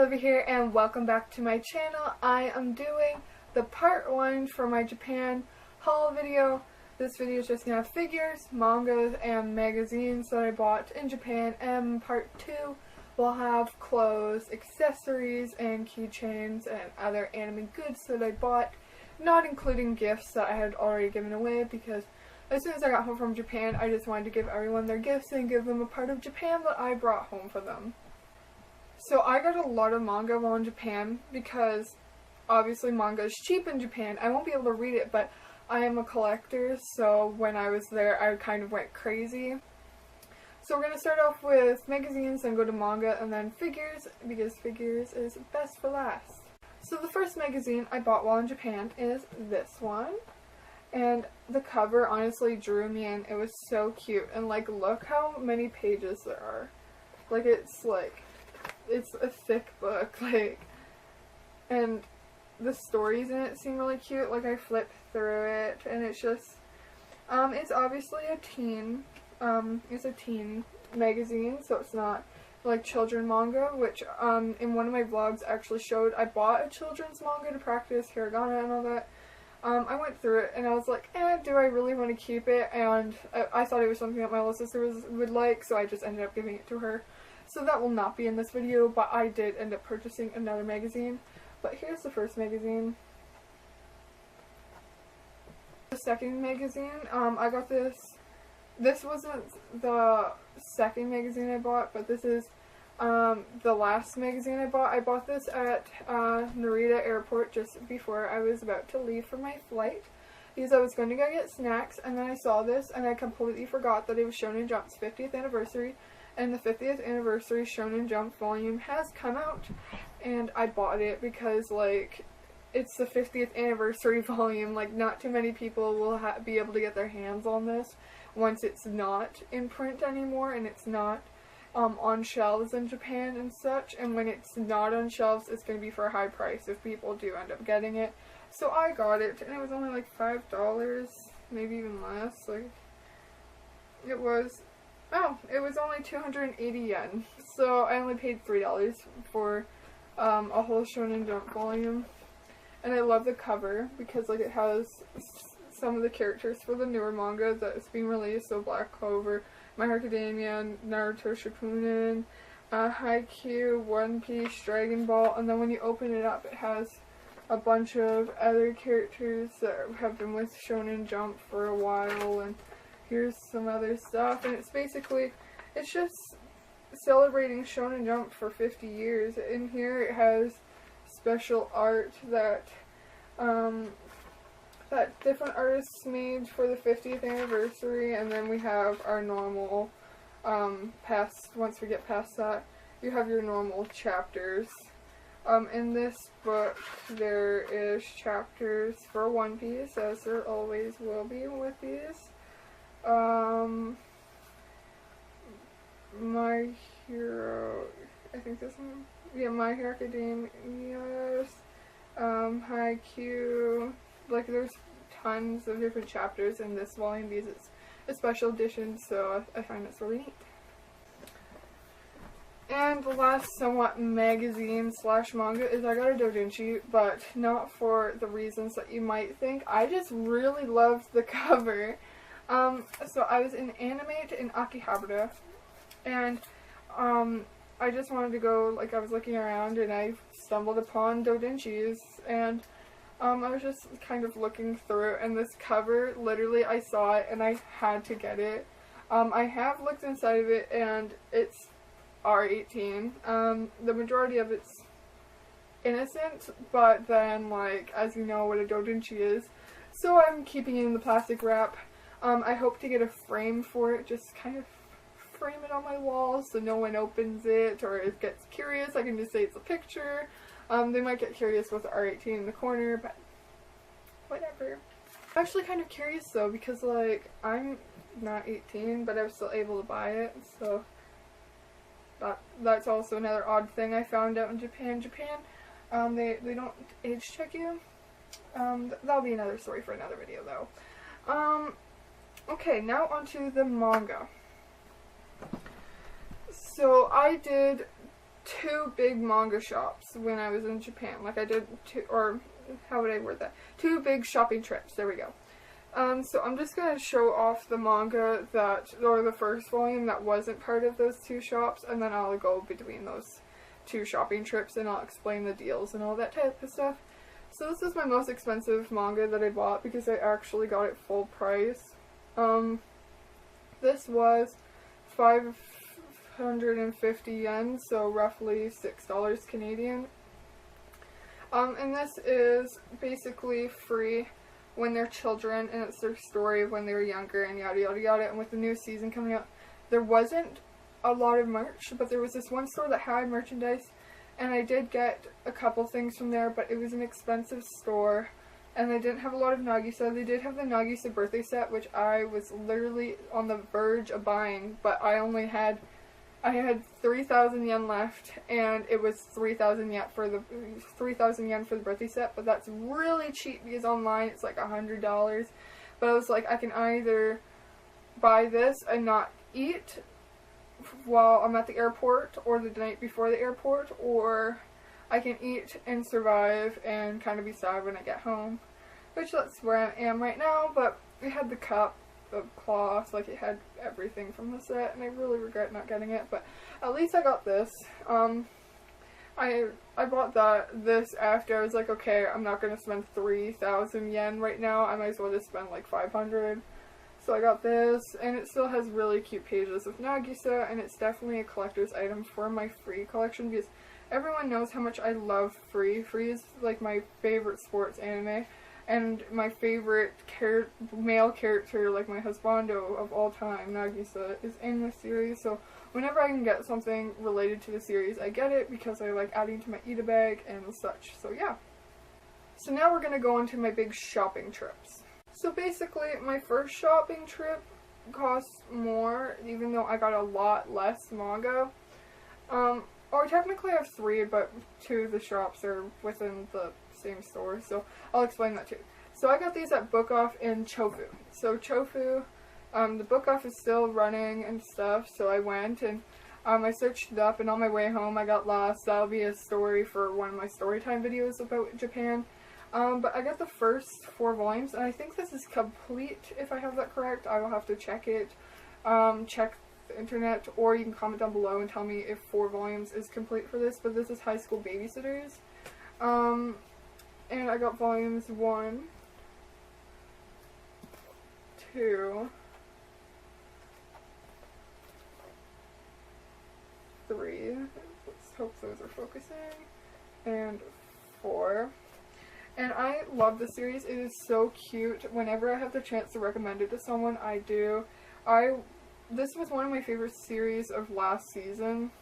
Olivia here and welcome back to my channel. I am doing the part 1 for my Japan haul video. This video is just going to have figures, mangas, and magazines that I bought in Japan, and part 2 will have clothes, accessories, and keychains and other anime goods that I bought, not including gifts that I had already given away, because as soon as I got home from Japan I just wanted to give everyone their gifts and give them a part of Japan that I brought home for them. So I got a lot of manga while in Japan because obviously manga is cheap in Japan. I won't be able to read it, but I am a collector, so when I was there I kind of went crazy. So we're going to start off with magazines, then go to manga, and then figures, because figures is best for last. So the first magazine I bought while in Japan is this one. And the cover honestly drew me in. It was so cute. And like, look how many pages there are. Like, it's a thick book, like, and the stories in it seem really cute. Like, I flipped through it, and it's just, it's obviously a teen magazine, so it's not like children manga, which, in one of my vlogs actually showed I bought a children's manga to practice hiragana and all that. I went through it, and I was like, do I really want to keep it? And I thought it was something that my little sister would like, so I just ended up giving it to her. So that will not be in this video, but I did end up purchasing another magazine. But here's the first magazine. The second magazine, I got this. This wasn't the second magazine I bought, but this is the last magazine I bought. I bought this at Narita Airport just before I was about to leave for my flight, because I was going to go get snacks, and then I saw this and I completely forgot that it was Shonen Jump's 50th anniversary. And the 50th anniversary Shonen Jump volume has come out, and I bought it because, like, it's the 50th anniversary volume. Like, not too many people will be able to get their hands on this once it's not in print anymore, and it's not on shelves in Japan and such. And when it's not on shelves, it's going to be for a high price if people do end up getting it. So I got it, and it was only like $5, maybe even less. Like, it was only 280 yen. So I only paid $3 for a whole Shonen Jump volume. And I love the cover because, like, it has some of the characters for the newer manga that's being released. So Black Clover, My Hero Academia, Naruto Shippuden, Haikyuu, One Piece, Dragon Ball. And then when you open it up, it has a bunch of other characters that have been with Shonen Jump for a while, and here's some other stuff, and it's just celebrating Shonen Jump for 50 years. In here it has special art that different artists made for the 50th anniversary, and then we have our normal, once we get past that, you have your normal chapters. In this book there is chapters for One Piece, as there always will be with these. My Hero, I think this one, yeah, My Hero Academia, Haikyuu, like, there's tons of different chapters in this volume because it's a special edition, so I find it's really neat. And the last somewhat magazine slash manga is I got a doujinshi, but not for the reasons that you might think. I just really loved the cover. So I was in Animate in Akihabara, and I just wanted to go, like, I was looking around and I stumbled upon doujinshis, and I was just kind of looking through, and this cover, literally I saw it and I had to get it. I have looked inside of it, and it's R18. The majority of it's innocent, but then, like, as you know what a doujinshi is, so I'm keeping it in the plastic wrap. I hope to get a frame for it, just kind of frame it on my wall so no one opens it or it gets curious. I can just say it's a picture. They might get curious with the R18 in the corner, but whatever. I'm actually kind of curious though, because, like, I'm not 18, but I was still able to buy it, so that's also another odd thing I found out in Japan. They don't age check you. That'll be another story for another video though. Okay, now onto the manga. So I did 2 big manga shops when I was in Japan. Like I did 2, or how would I word that? 2 big shopping trips. There we go. So I'm just going to show off the manga or the first volume that wasn't part of those 2 shops, and then I'll go between those 2 shopping trips and I'll explain the deals and all that type of stuff. So this is my most expensive manga that I bought because I actually got it full price. This was 550 yen, so roughly $6 Canadian. And this is basically free when they're children, and it's their story of when they were younger and yada yada yada. And with the new season coming out, there wasn't a lot of merch, but there was this one store that had merchandise, and I did get a couple things from there, but it was an expensive store, and they didn't have a lot of Nagisa. They did have the Nagisa birthday set, which I was literally on the verge of buying, but I had 3,000 yen left, and it was 3,000 yen for the birthday set. But that's really cheap because online it's like $100. But I was like, I can either buy this and not eat while I'm at the airport or the night before the airport, or I can eat and survive and kind of be sad when I get home, which that's where I am right now. But it had the cup, the cloth, like it had everything from the set, and I really regret not getting it, but at least I got this. I bought this after I was like, okay, I'm not going to spend 3,000 yen right now, I might as well just spend like 500. So I got this, and it still has really cute pages of Nagisa, and it's definitely a collector's item for my Free collection because everyone knows how much I love Free. Free is like my favorite sports anime, and my favorite male character, like my husbando of all time, Nagisa, is in the series. So whenever I can get something related to the series, I get it because I like adding to my eat-a bag and such. So yeah. So now we're going to go into my big shopping trips. So basically, my first shopping trip cost more, even though I got a lot less manga. Or technically I have 3, but 2 of the shops are within the same store, so I'll explain that too. So I got these at Book Off in Chofu. So Chofu, the Book Off is still running and stuff, so I went and I searched it up, and on my way home I got lost. That'll be a story for one of my storytime videos about Japan. But I got the first 4 volumes, and I think this is complete, if I have that correct. I will have to check it, check the internet, or you can comment down below and tell me if 4 volumes is complete for this, but this is High School Babysitters. And I got volumes 1, 2, 3, let's hope those are focusing, and 4. And I love this series. It is so cute. Whenever I have the chance to recommend it to someone, I do. This was one of my favorite series of last season.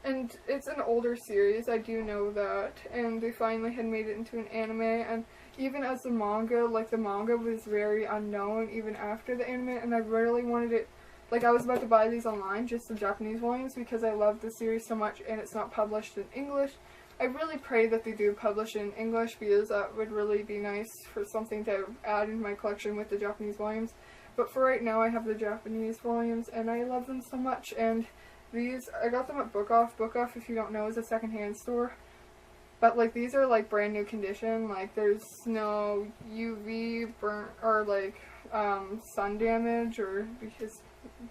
And it's an older series, I do know that. And they finally had made it into an anime. And even as the manga, like the manga was very unknown even after the anime. And I really wanted it, like I was about to buy these online, just the Japanese volumes, because I love the series so much and it's not published in English. I really pray that they do publish in English because that would really be nice for something to add in my collection with the Japanese volumes. But for right now I have the Japanese volumes and I love them so much, and these, I got them at Book Off. Book Off, if you don't know, is a secondhand store. But like these are like brand new condition, like there's no UV burn or like sun damage, or because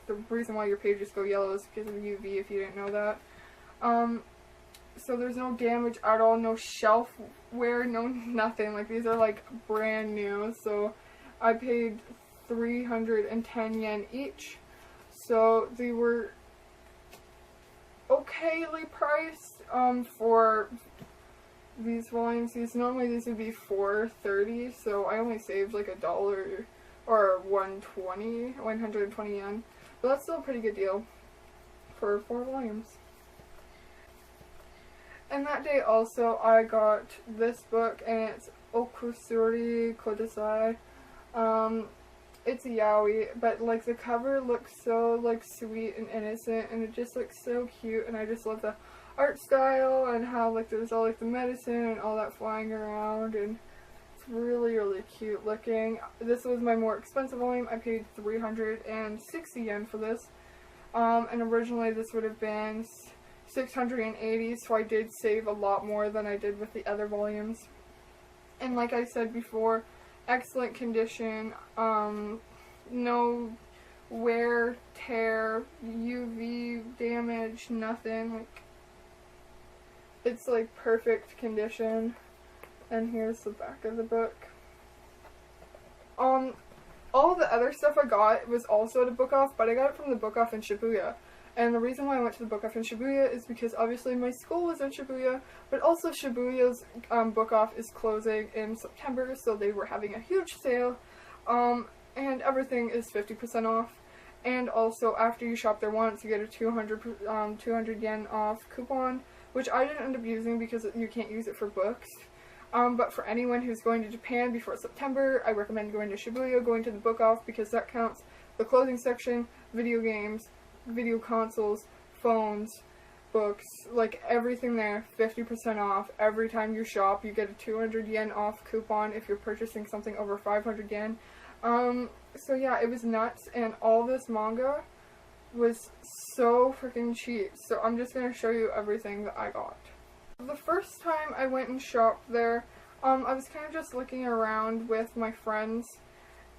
the reason why your pages go yellow is because of UV, if you didn't know that. So there's no damage at all, no shelf wear, no nothing. Like these are like brand new. So I paid 310 yen each. So they were okayly priced for these volumes. Normally these would be $4.30, so I only saved like $1 or 120 yen. But that's still a pretty good deal for 4 volumes. And that day also I got this book, and it's Okusuri Kodasai. It's a yaoi, but like the cover looks so like sweet and innocent, and it just looks so cute, and I just love the art style and how like there's all like the medicine and all that flying around, and it's really really cute looking. This was my more expensive volume. I paid 360 yen for this. and originally this would have been 680, so I did save a lot more than I did with the other volumes. And like I said before, excellent condition, no wear, tear, UV damage, nothing. Like, it's like perfect condition. And here's the back of the book. All the other stuff I got was also at a book off, but I got it from the book off in Shibuya. And the reason why I went to the book off in Shibuya is because obviously my school was in Shibuya, but also Shibuya's book off is closing in September, so they were having a huge sale, and everything is 50% off. And also, after you shop there once, you get a 200 yen off coupon, which I didn't end up using because you can't use it for books. But for anyone who's going to Japan before September, I recommend going to Shibuya, going to the book off, because that counts the clothing section, video games, video consoles, phones, books, like everything there, 50% off. Every time you shop, you get a 200 yen off coupon if you're purchasing something over 500 yen. So yeah, it was nuts, and all this manga was so freaking cheap. So I'm just going to show you everything that I got. The first time I went and shopped there, I was kind of just looking around with my friends,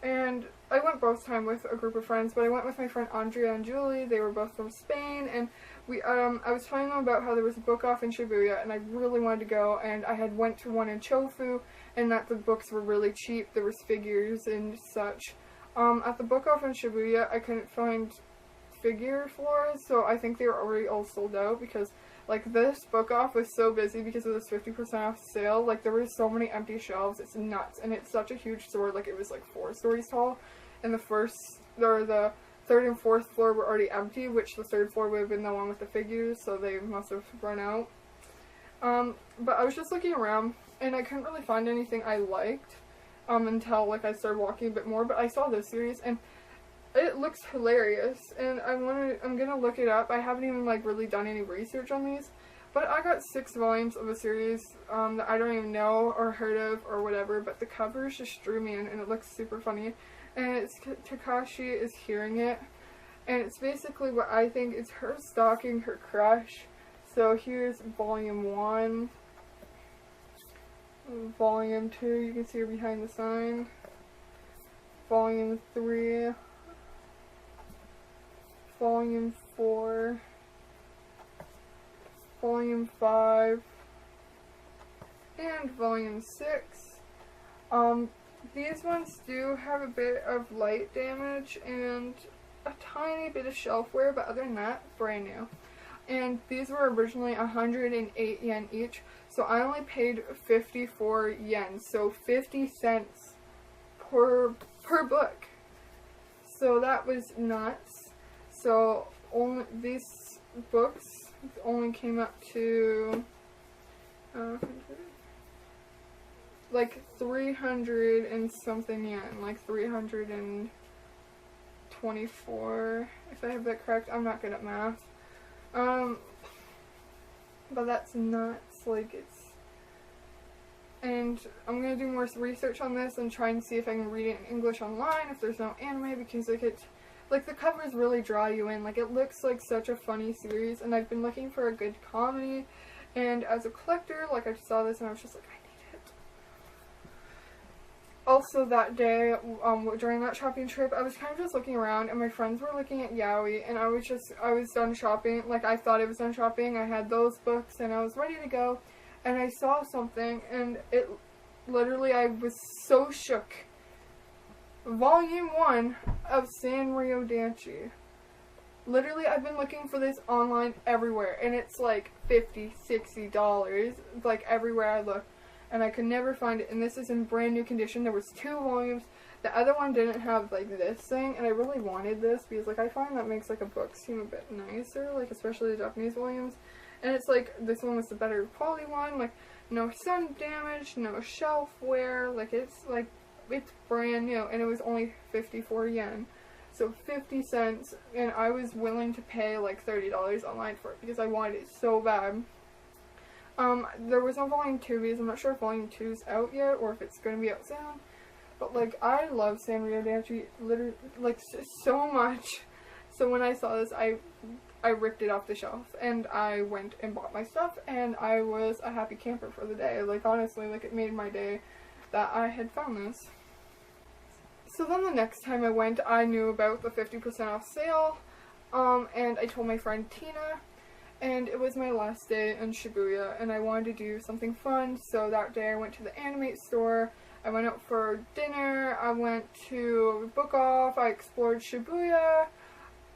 and I went both times with a group of friends, but I went with my friend Andrea and Julie. They were both from Spain, and I was telling them about how there was a book off in Shibuya, and I really wanted to go, and I had went to one in Chofu, and that the books were really cheap. There was figures and such. At the book off in Shibuya, I couldn't find figure floors, so I think they were already all sold out, because like this book off was so busy because of this 50% off sale. Like there were so many empty shelves, it's nuts, and it's such a huge store. Like it was like 4 stories tall, and the third and fourth floor were already empty, which the third floor would have been the one with the figures, so they must have run out. But I was just looking around, and I couldn't really find anything I liked until like I started walking a bit more. But I saw this series, and it looks hilarious, and I'm gonna look it up. I haven't even like really done any research on these, but I got 6 volumes of a series that I don't even know or heard of or whatever, but the covers just drew me in, and it looks super funny. And it's Takashi is hearing it, and it's basically what I think is her stalking her crush. So here's volume 1, volume 2, you can see her behind the sign, volume 3, volume 4, volume 5, and volume 6. These ones do have a bit of light damage and a tiny bit of shelf wear, but other than that, brand new. And these were originally 108 yen each, so I only paid 54 yen, so 50 cents per book. So that was nuts. So these books only came up to like 300 and something yen, like 324, if I have that correct. I'm not good at math. But that's nuts. Like, it's, and I'm gonna do more research on this and try and see if I can read it in English online if there's no anime, because like the covers really draw you in. Like, it looks like such a funny series, and I've been looking for a good comedy, and as a collector, like, I saw this and I was just like, I need it. Also that day, during that shopping trip, I was kind of just looking around, and my friends were looking at yaoi, and I was done shopping. Like, I thought I was done shopping, I had those books, and I was ready to go, and I saw something, and it, literally, I was so shook. Volume 1 of Sanrio Danchi. Literally, I've been looking for this online everywhere, and it's like $50, $60, like everywhere I look, and I could never find it. And this is in brand new condition. There was 2 volumes. The other one didn't have like this thing, and I really wanted this because like I find that makes like a book seem a bit nicer, like especially the Japanese volumes. And it's like this one was the better quality one, like no sun damage, no shelf wear, like it's brand new, and it was only 54 yen. So 50 cents, and I was willing to pay like $30 online for it because I wanted it so bad. There was no volume 2 because I'm not sure if volume 2 is out yet or if it's going to be out soon. But like, I love Sanrio Danchi literally like so much. So when I saw this, I ripped it off the shelf and I went and bought my stuff, and I was a happy camper for the day. Like, honestly, like, it made my day that I had found this. So then the next time I went, I knew about the 50% off sale, and I told my friend Tina, and it was my last day in Shibuya, and I wanted to do something fun, so that day I went to the Animate store, I went out for dinner, I went to Book Off, I explored Shibuya,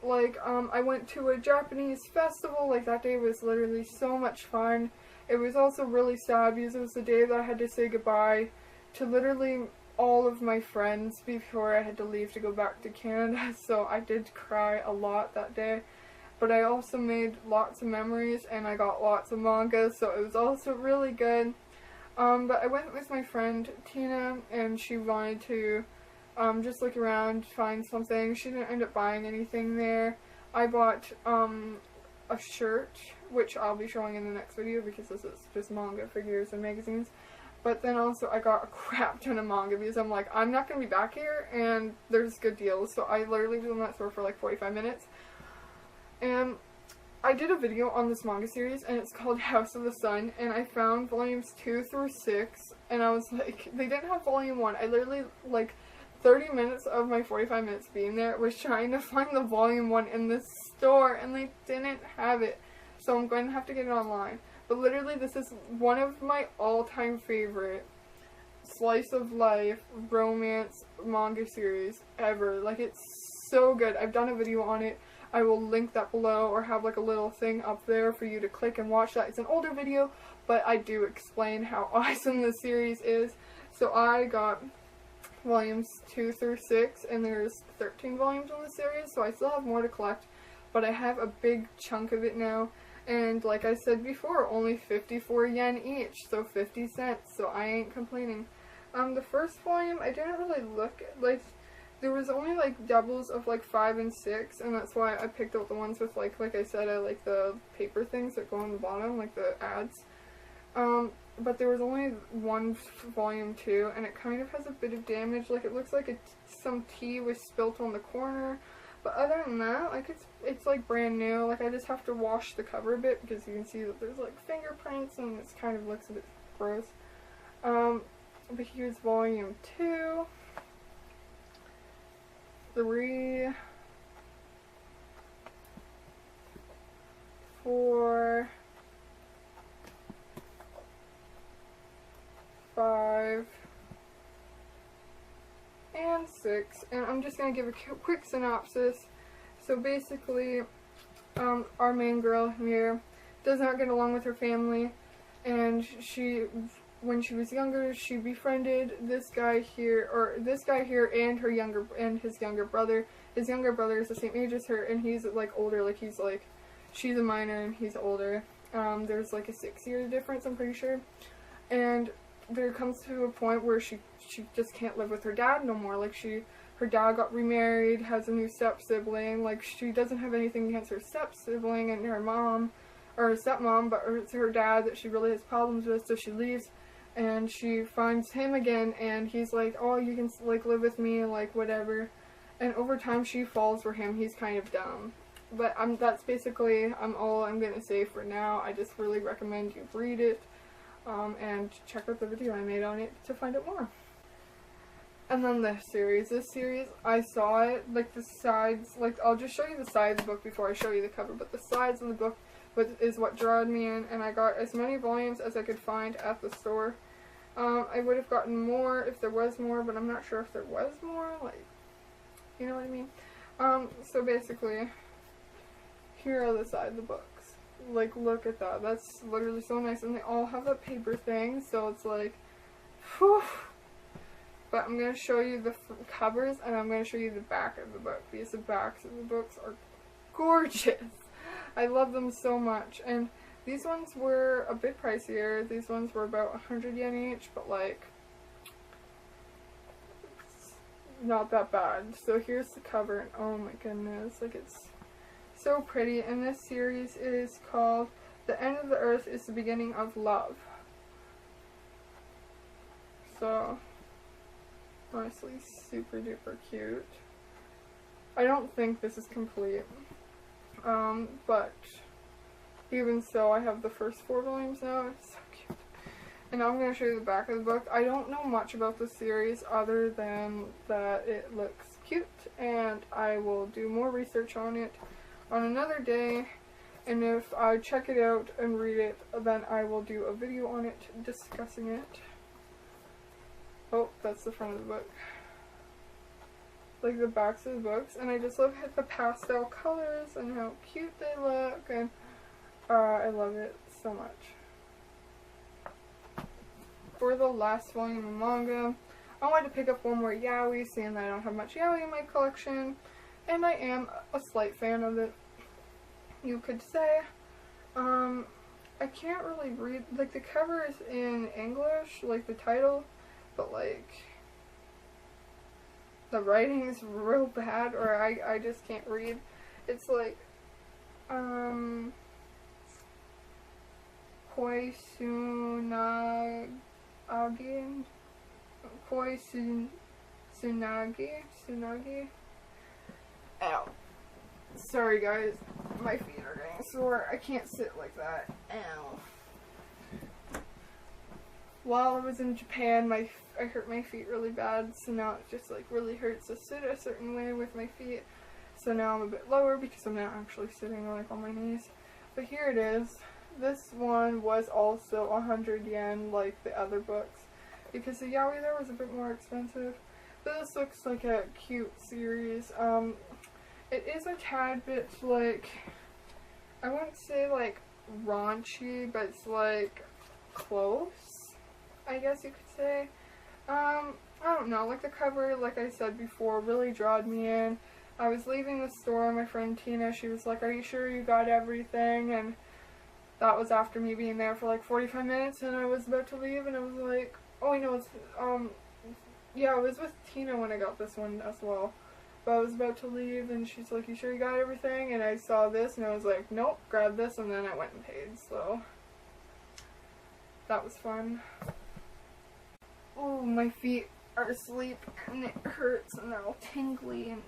like, I went to a Japanese festival. Like, that day was literally so much fun. It was also really sad because it was the day that I had to say goodbye to literally all of my friends before I had to leave to go back to Canada, so I did cry a lot that day. But I also made lots of memories, and I got lots of manga, so it was also really good. But I went with my friend Tina, and she wanted to just look around, find something. She didn't end up buying anything there. I bought a shirt, which I'll be showing in the next video because this is just manga figures and magazines. But then also I got a crap ton of manga because I'm like, I'm not going to be back here and there's good deals. So I literally was in that store for like 45 minutes. And I did a video on this manga series, and it's called House of the Sun, and I found volumes 2 through 6, and I was like, they didn't have volume 1. I literally, like, 30 minutes of my 45 minutes being there was trying to find the volume 1 in this store, and they didn't have it. So I'm going to have to get it online. But literally, this is one of my all-time favorite slice of life romance manga series ever. Like, it's so good. I've done a video on it. I will link that below, or have like a little thing up there for you to click and watch that. It's an older video, but I do explain how awesome the series is. So I got volumes 2 through 6, and there's 13 volumes in the series, so I still have more to collect, but I have a big chunk of it now. And like I said before, only 54 yen each, so 50 cents, so I ain't complaining. The first volume, I didn't really look at, like, there was only like doubles of like 5 and 6, and that's why I picked out the ones with like I said, I like the paper things that go on the bottom, like the ads. But there was only one volume 2, and it kind of has a bit of damage. Like, it looks like some tea was spilt on the corner. But other than that, like, it's like brand new. Like, I just have to wash the cover a bit because you can see that there's like fingerprints, and it kind of looks a bit gross. But here's volume 2. 3, 4, 5, and 6, and I'm just going to give a quick synopsis. So basically, our main girl here does not get along with her family, and when she was younger, she befriended this guy here, and his younger brother. His younger brother is the same age as her, and he's like older, like she's a minor and he's older. There's like a 6-year difference, I'm pretty sure. And there comes to a point where she just can't live with her dad no more. Like, her dad got remarried, has a new step-sibling. Like, she doesn't have anything against her step-sibling and her mom, or her stepmom, but it's her dad that she really has problems with, so she leaves. And she finds him again, and he's like, oh, you can, like, live with me, like, whatever. And over time, she falls for him. He's kind of dumb. But that's basically all I'm going to say for now. I just really recommend you read it, and check out the video I made on it to find out more. And then this series, I saw it, like, the sides, like, I'll just show you the side of the book before I show you the cover, but the sides of the book is what drew me in, and I got as many volumes as I could find at the store. I would have gotten more if there was more, but I'm not sure if there was more, like, you know what I mean? So basically, here are the side of the books. Like, look at that. That's literally so nice, and they all have that paper thing, so it's like, whew. But I'm going to show you the covers, and I'm going to show you the back of the book, because the backs of the books are gorgeous. I love them so much, and these ones were a bit pricier. These ones were about 100 yen each, but like, it's not that bad. So here's the cover, and oh my goodness, like, it's so pretty. And this series is called The End of the Earth is the Beginning of Love. So, honestly, super duper cute. I don't think this is complete. But even so, I have the first 4 volumes now. It's so cute. And now I'm going to show you the back of the book. I don't know much about the series other than that it looks cute, and I will do more research on it on another day. And if I check it out and read it, then I will do a video on it discussing it. Oh, that's the front of the book. Like the backs of the books, and I just love the pastel colors and how cute they look, and I love it so much. For the last volume of manga, I wanted to pick up one more yaoi, seeing that I don't have much yaoi in my collection, and I am a slight fan of it, you could say. I can't really read, like the cover is in English, like the title, but like the writing is real bad, or I just can't read. It's like, Koisunagi, Koisunagi. Ow. Sorry guys, my feet are getting sore. I can't sit like that. Ow. While I was in Japan, I hurt my feet really bad, so now it just like really hurts to sit a certain way with my feet. So now I'm a bit lower because I'm not actually sitting like on my knees. But here it is. This one was also 100 yen like the other books, because the yaoi there was a bit more expensive. But this looks like a cute series. It is a tad bit like, I wouldn't say like raunchy, but it's like close, I guess you could say. I don't know, like the cover, like I said before, really drawed me in. I was leaving the store, my friend Tina, she was like, "Are you sure you got everything?" And that was after me being there for like 45 minutes, and I was about to leave, and I was like, oh, I know, it's, yeah, I was with Tina when I got this one as well. But I was about to leave, and she's like, "You sure you got everything?" And I saw this, and I was like, nope, grab this, and then I went and paid, so that was fun. Oh, my feet are asleep, and it hurts, and they're all tingly, and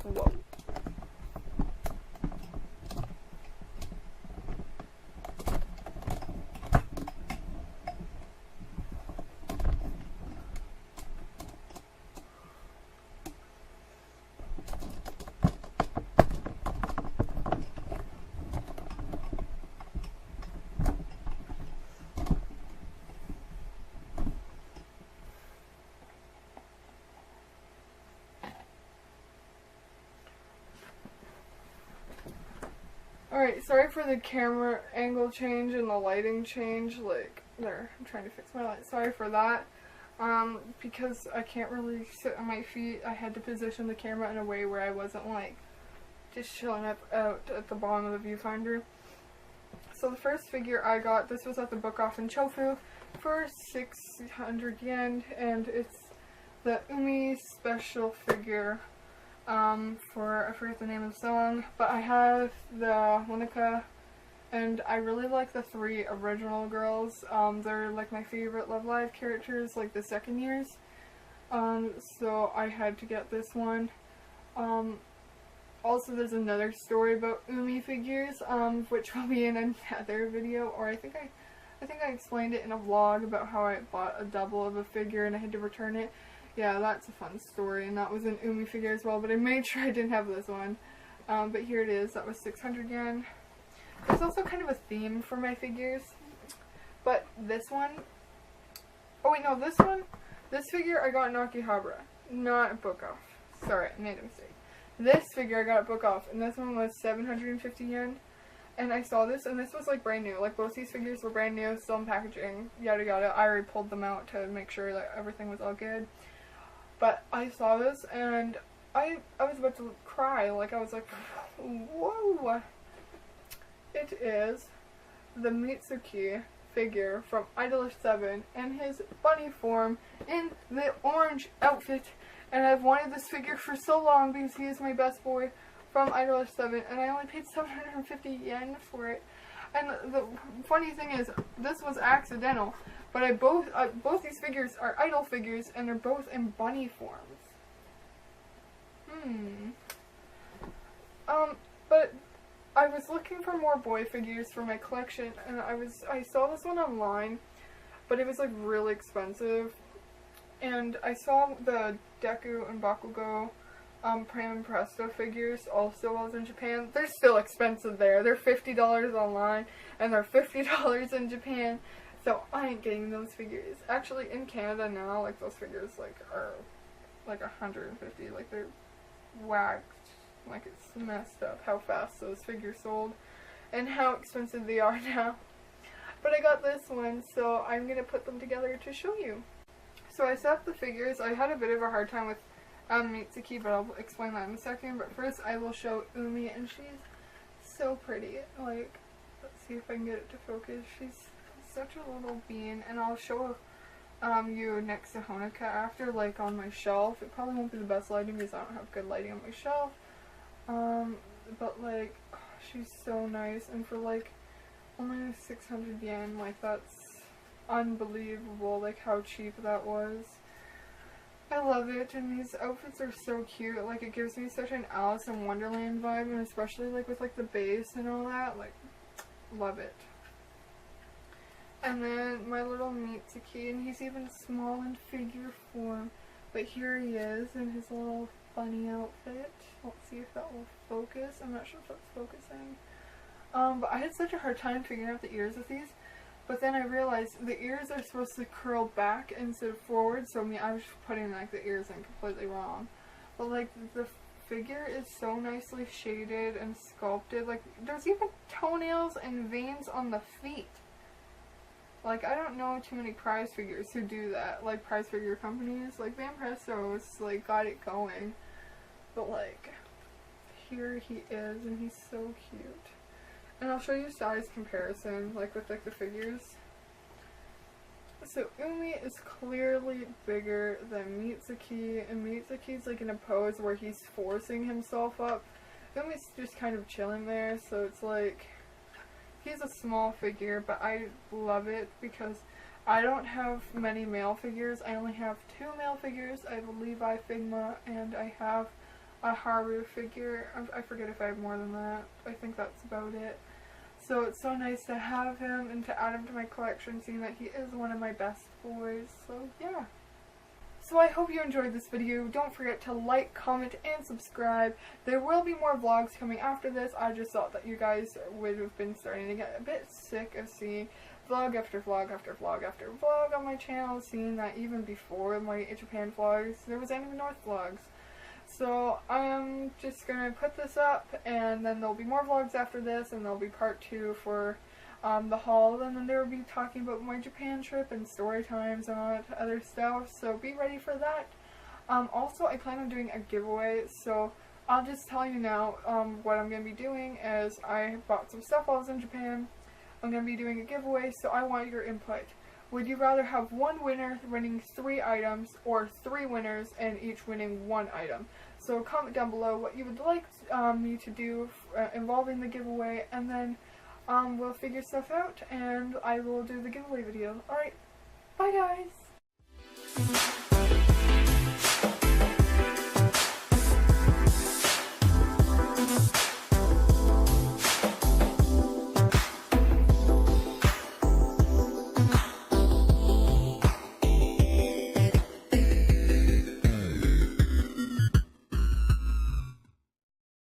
whoa. Alright, sorry for the camera angle change and the lighting change, like, there, I'm trying to fix my light, sorry for that, because I can't really sit on my feet, I had to position the camera in a way where I wasn't, like, just chilling up out at the bottom of the viewfinder. So the first figure I got, this was at the book off in Chofu, for 600 yen, and it's the Umi special figure. I forget the name of the song, but I have the Monica, and I really like the 3 original girls. They're like my favorite Love Live characters, like the second years. So I had to get this one. Also there's another story about Umi figures, which will be in another video, or I think I explained it in a vlog about how I bought a double of a figure and I had to return it. Yeah, that's a fun story, and that was an Umi figure as well, but I made sure I didn't have this one. But here it is, that was 600 yen. There's also kind of a theme for my figures, but this one, oh wait, no, this figure I got in Akihabara, not at Book Off. Sorry, I made a mistake. This figure I got at Book Off, and this one was 750 yen. And I saw this, and this was like brand new. Like both these figures were brand new, still in packaging, yada yada. I already pulled them out to make sure that everything was all good. But I saw this, and I was about to cry. Like, I was like, whoa. It is the Mitsuki figure from Idolish 7 in his bunny form in the orange outfit. And I've wanted this figure for so long because he is my best boy from Idolish 7, and I only paid 750 yen for it. And the funny thing is, this was accidental, but both these figures are idol figures, and they're both in bunny forms. But I was looking for more boy figures for my collection, and I saw this one online, but it was like really expensive. And I saw the Deku and Bakugo Prime and Presto figures also while I was in Japan. They're still expensive there. They're $50 online, and they're $50 in Japan. So I ain't getting those figures. Actually, in Canada now, like, those figures like are like $150. Like, they're whacked. Like, it's messed up how fast those figures sold and how expensive they are now. But I got this one, so I'm gonna put them together to show you. So I set up the figures. I had a bit of a hard time with Mitsuki, but I'll explain that in a second. But first I will show Umi, and she's so pretty. Like, let's see if I can get it to focus. She's such a little bean, and I'll show you next to Honoka after, like, on my shelf. It probably won't be the best lighting because I don't have good lighting on my shelf. But like, oh, she's so nice, and for like only 600 yen, like, that's unbelievable, like how cheap that was. I love it, and these outfits are so cute. Like, it gives me such an Alice in Wonderland vibe, and especially like with like the base and all that, like, love it. And then my little Mitsuki, and he's even small in figure form, but here he is in his little bunny outfit. Let's see if that will focus. I'm not sure if that's focusing. But I had such a hard time figuring out the ears with these. But then I realized the ears are supposed to curl back instead of forward, so I was putting like the ears in completely wrong. But like, the figure is so nicely shaded and sculpted. Like, there's even toenails and veins on the feet. Like, I don't know too many prize figures who do that. Like, prize figure companies. Like, Van Presto's, like, got it going. But like, here he is, and he's so cute. And I'll show you size comparison, like, with like the figures. So Umi is clearly bigger than Mitsuki, and Mitsuki's like in a pose where he's forcing himself up. Umi's just kind of chilling there, so it's like, he's a small figure, but I love it because I don't have many male figures. I only have 2 male figures. I have a Levi Figma, and I have a Haru figure. I forget if I have more than that. I think that's about it. So it's so nice to have him and to add him to my collection, seeing that he is one of my best boys. So yeah. So I hope you enjoyed this video. Don't forget to like, comment, and subscribe. There will be more vlogs coming after this. I just thought that you guys would have been starting to get a bit sick of seeing vlog after vlog after vlog after vlog on my channel, seeing that even before my Japan vlogs, there was Anime North vlogs. So I'm just gonna put this up, and then there'll be more vlogs after this, and there'll be part 2 for the haul, and then there will be talking about my Japan trip and story times and all that other stuff, so be ready for that. Also, I plan on doing a giveaway, so I'll just tell you now what I'm going to be doing is I bought some stuff while I was in Japan. I'm going to be doing a giveaway, so I want your input. Would you rather have one winner winning 3 items, or 3 winners and each winning 1 item? So comment down below what you would like me to do involving the giveaway, and then we'll figure stuff out and I will do the giveaway video. Alright, bye guys!